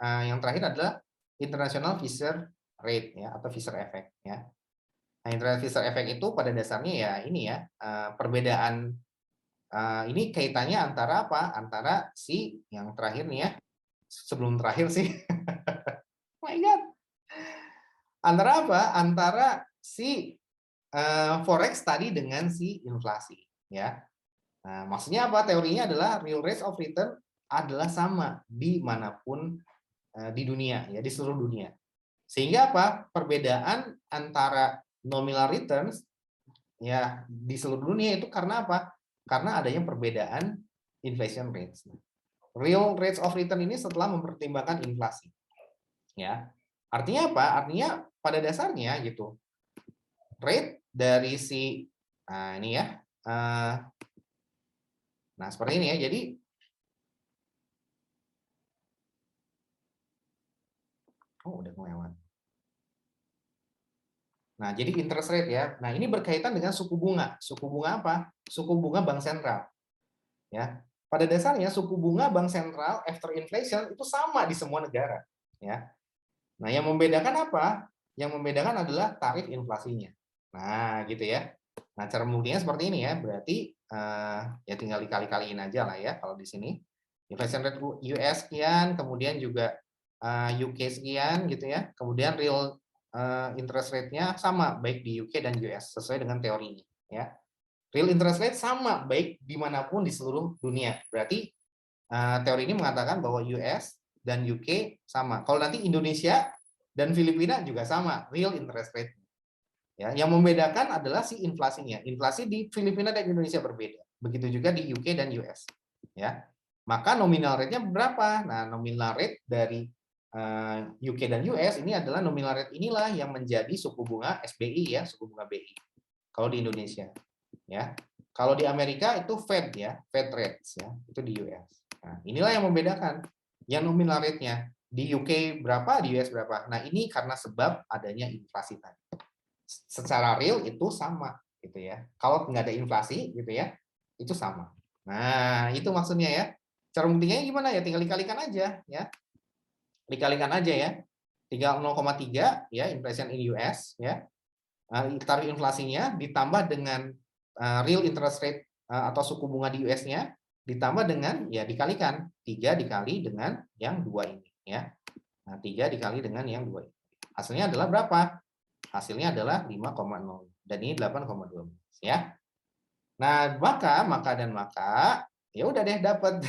yang terakhir adalah international Fisher rate ya, atau Fisher effect ya. Nah, international Fisher effect itu pada dasarnya ya ini ya, perbedaan ini kaitannya antara apa? Antara si yang terakhir nih ya, sebelum terakhir sih. Oh my God. Antara apa? Antara si forex tadi dengan si inflasi ya. Nah, maksudnya apa? Teorinya adalah real rate of return adalah sama dimanapun di dunia ya, di seluruh dunia. Sehingga apa? Perbedaan antara nominal returns ya di seluruh dunia itu karena apa? Karena adanya perbedaan inflation rates. Real rates of return ini setelah mempertimbangkan inflasi. Ya. Artinya apa? Artinya pada dasarnya gitu. Rate dari si ini ya. Nah, seperti ini ya. Jadi udah kelewat. Nah, jadi interest rate ya. Nah, ini berkaitan dengan suku bunga. Suku bunga apa? Suku bunga bank sentral. Ya. Pada dasarnya suku bunga bank sentral after inflation itu sama di semua negara, ya. Nah, yang membedakan apa? Yang membedakan adalah tarif inflasinya. Nah, gitu ya. Nah, cara membuktinya seperti ini ya. Berarti ya tinggal dikali-kaliin aja lah ya kalau di sini. Inflation rate US sekian, kemudian juga UK sekian gitu ya. Kemudian real interest rate-nya sama baik di UK dan US sesuai dengan teorinya ya. Real interest rate sama baik dimanapun di seluruh dunia. Berarti teori ini mengatakan bahwa US dan UK sama. Kalau nanti Indonesia dan Filipina juga sama real interest rate. Ya, yang membedakan adalah si inflasinya. Inflasi di Filipina dan Indonesia berbeda. Begitu juga di UK dan US. Ya, maka nominal rate-nya berapa? Nah, nominal rate dari UK dan US ini adalah nominal rate inilah yang menjadi suku bunga SBI ya, suku bunga BI. Kalau di Indonesia, ya. Kalau di Amerika itu Fed ya, Fed rates ya, itu di US. Nah, inilah yang membedakan. Yang nominal rate-nya di UK berapa, di US berapa. Nah, ini karena sebab adanya inflasi tadi. Secara real itu sama gitu ya. Kalau nggak ada inflasi gitu ya, itu sama. Nah, itu maksudnya ya. Cara buktinya gimana ya? Tinggal dikalikan aja ya. Dikalikan aja ya. Tinggal 0,3 ya inflation in US ya. Tarif inflasinya ditambah dengan real interest rate atau suku bunga di US-nya ditambah dengan ya dikalikan 3 dikali dengan yang 2 ini ya. Nah, 3 dikali dengan yang 2 ini. Hasilnya adalah berapa? Hasilnya adalah 5,0 dan ini 8,12 ya. Nah, maka ya udah deh dapat.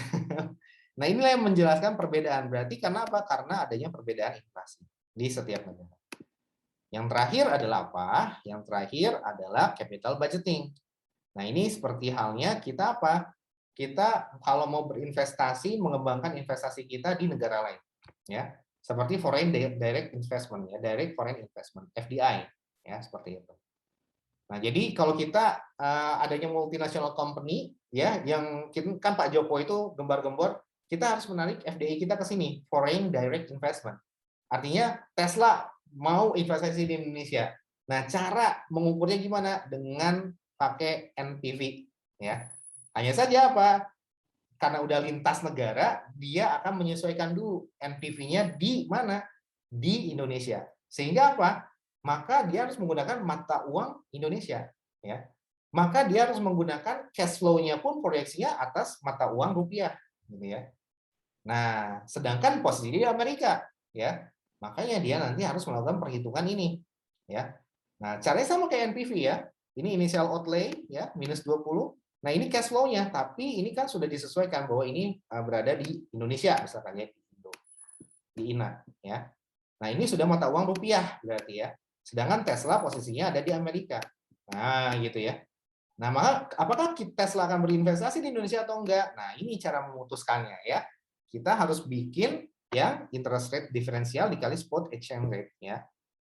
Nah, inilah yang menjelaskan perbedaan. Berarti karena apa? Karena adanya perbedaan inflasi di setiap negara. Yang terakhir adalah apa? Yang terakhir adalah capital budgeting. Nah, ini seperti halnya kita apa? Kita kalau mau berinvestasi, mengembangkan investasi kita di negara lain, ya. Seperti foreign direct investment ya, direct foreign investment, FDI, ya, seperti itu. Nah, jadi kalau kita adanya multinational company ya, yang kan Pak Joko itu gembar-gembor, kita harus menarik FDI kita ke sini, foreign direct investment. Artinya Tesla mau investasi di Indonesia. Nah, cara mengukurnya gimana? Dengan pakai NPV ya. Hanya saja apa? Karena udah lintas negara, dia akan menyesuaikan dulu NPV-nya di mana? Di Indonesia. Sehingga apa? Maka dia harus menggunakan mata uang Indonesia ya. Maka dia harus menggunakan cash flow-nya pun proyeksinya atas mata uang rupiah gitu ya. Nah, sedangkan posisi di Amerika ya. Makanya dia nanti harus melakukan perhitungan ini ya. Nah, caranya sama kayak NPV ya. Ini initial outlay ya, minus 20. Nah, ini cash flow-nya, tapi ini kan sudah disesuaikan bahwa ini berada di Indonesia misalkan ya, di INA ya. Nah, ini sudah mata uang rupiah berarti ya. Sedangkan Tesla posisinya ada di Amerika. Nah, gitu ya. Nah, maka apakah Tesla akan berinvestasi di Indonesia atau enggak? Nah, ini cara memutuskannya ya. Kita harus bikin yang interest rate diferensial dikali spot exchange rate ya.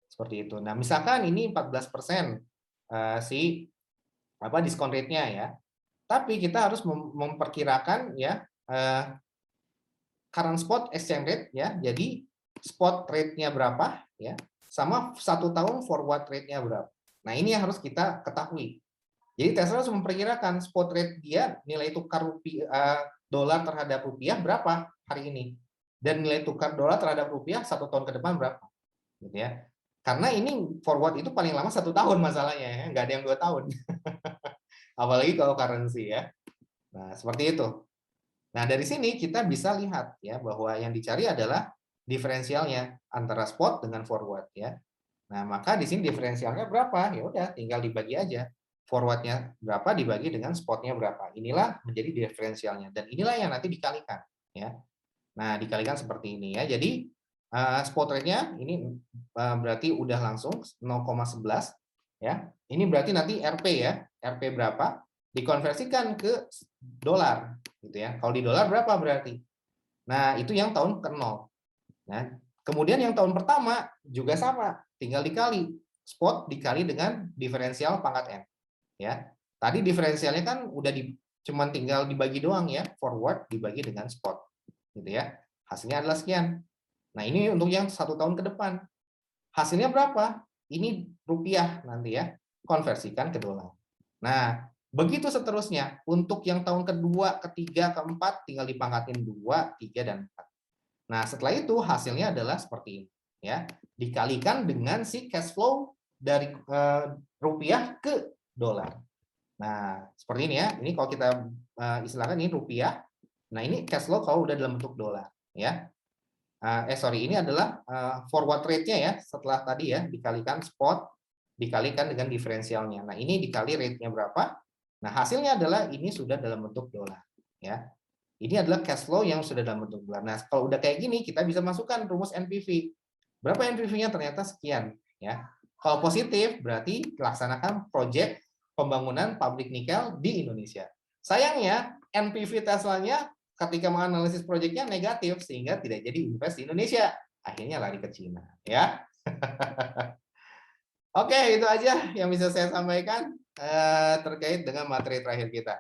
Seperti itu. Nah, misalkan ini 14% si diskon rate-nya ya. Tapi kita harus memperkirakan ya current spot exchange rate ya. Jadi spot rate-nya berapa ya, sama 1 tahun forward rate-nya berapa. Nah, ini yang harus kita ketahui. Jadi Tesla harus memperkirakan spot rate dia nilai tukar rupiah dolar terhadap rupiah berapa hari ini. dan nilai tukar dolar terhadap rupiah 1 tahun ke depan berapa, gitu ya. Karena ini forward itu paling lama 1 tahun masalahnya, ya. Nggak ada yang 2 tahun. Apalagi kalau currency ya. Nah, seperti itu. Nah, dari sini kita bisa lihat ya bahwa yang dicari adalah diferensialnya antara spot dengan forward ya. Nah, maka di sini diferensialnya berapa? Ya udah, tinggal dibagi aja. Forwardnya berapa dibagi dengan spotnya berapa. Inilah menjadi diferensialnya dan inilah yang nanti dikalikan ya. Nah, dikalikan seperti ini ya. Jadi spot rate-nya ini berarti udah langsung 0,11 ya. Ini berarti nanti RP ya. RP berapa? Dikonversikan ke dolar gitu ya. Kalau di dolar berapa berarti? Nah, itu yang tahun ke-0. Nah, kemudian yang tahun pertama juga sama, tinggal dikali spot dikali dengan diferensial pangkat N ya. Tadi diferensialnya kan udah cuman tinggal dibagi doang ya, forward dibagi dengan spot gitu ya. Hasilnya adalah sekian. Nah, ini untuk yang 1 tahun ke depan. Hasilnya berapa? Ini rupiah nanti ya, konversikan ke dolar. Nah, begitu seterusnya. Untuk yang tahun kedua, ketiga, keempat, tinggal dipangkatin 2, 3, dan 4. Nah, setelah itu hasilnya adalah seperti ini. Ya, dikalikan dengan si cash flow dari rupiah ke dolar. Nah, seperti ini ya. Ini kalau kita istilahkan ini rupiah. Nah, ini cash flow kalau udah dalam bentuk dolar. Ya, sorry, ini adalah forward rate-nya ya. Setelah tadi ya dikalikan spot, dikalikan dengan diferensialnya. Nah, ini dikali rate-nya berapa? Nah, hasilnya adalah ini sudah dalam bentuk dolar. Ya, ini adalah cash flow yang sudah dalam bentuk dolar. Nah, kalau udah kayak gini, kita bisa masukkan rumus NPV. Berapa NPV-nya? Ternyata sekian. Ya, kalau positif berarti laksanakan proyek pembangunan pabrik nikel di Indonesia. Sayangnya NPV Tesla-nya ketika menganalisis proyeknya negatif sehingga tidak jadi invest di Indonesia. Akhirnya lari ke Cina. Ya. Oke, itu aja yang bisa saya sampaikan terkait dengan materi terakhir kita.